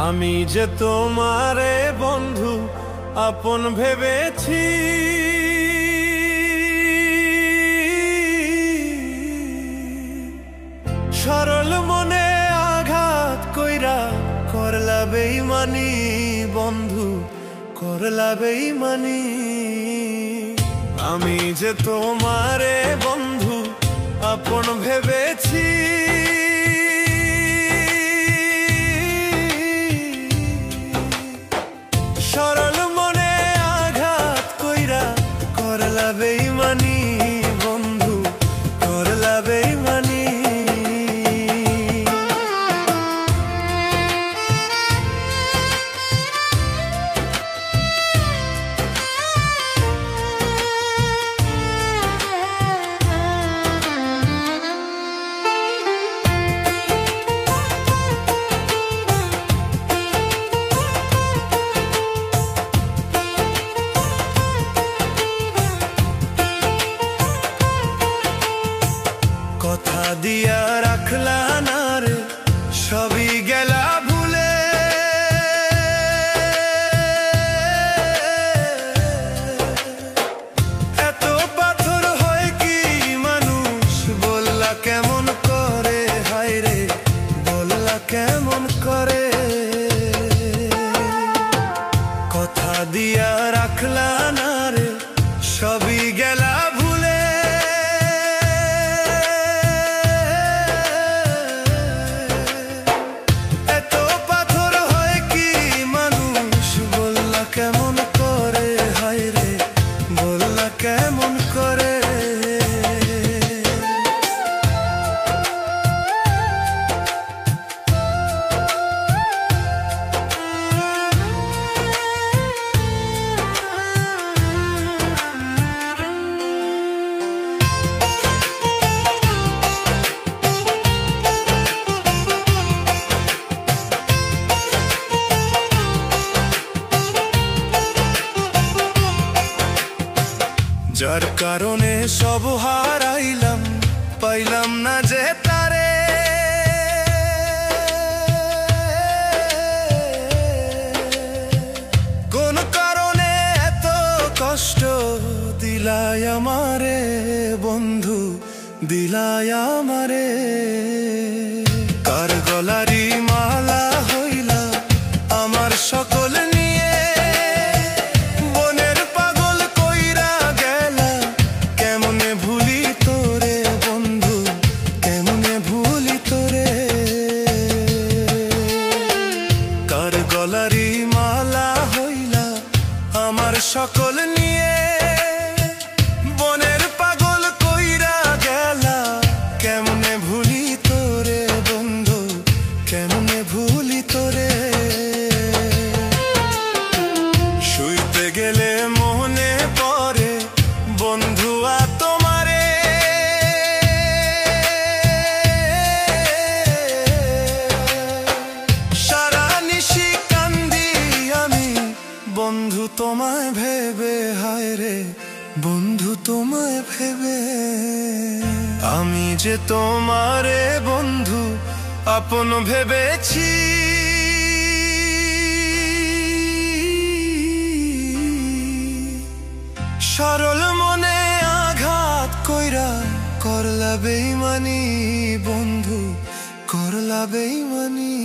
আমি যে তোমারে বন্ধু আপন ভেবেছি, সরল মনে আঘাত কইরা করলা বেইমানি বন্ধু, করলা বেইমানি। আমি যে তোমারে বন্ধু আপন ভেবেছি, সরল মনে আঘাত কইরা করলা বেইমানি বন্ধু, করলা বেইমানি। কথা দিয়া রাখলা না রে সবই গেলা ভুলে, এত পাথর হয় কি মানুষ বললা কেমন করে, হায় রে বললা কেমন করে। কথা দিয়া রাখলা না রে সবই গেলা ভুলে, কেমন করে, হায় রে বললা কেমন করে। যার কারণে সব হারাইলাম, পাইলাম না যে তারে, কোন কারণে এত কষ্ট দিলাই আমারে বন্ধু, দিলাই আমারে। কার গলারি মালা হইলা আমার সকল নিয়ে, বনের পাগল কইরা গেলা কেমনে ভুলি তোরে বন্ধু, কেমনে ভুলি তোরে। কার গলারি মালা হইলা আমার সকল নিয়ে, বনের পাগল কইরা গেলা কেমনে ভুলি তোরে বন্ধু, কেমনে ভুলি তোরে। শুইতে গেলে মনে পড়ে বন্ধুয়া তোমারে, সারা নিশি কান্দি আমি বন্ধু তোমায় ভেবে, হায় রে বন্ধু তোমায় ভেবে। আমি যে তোমারে বন্ধু আপন ভেবেছি, সরল মনে আঘাত কইরা করলা বেইমানি বন্ধু, করলা বেইমানি।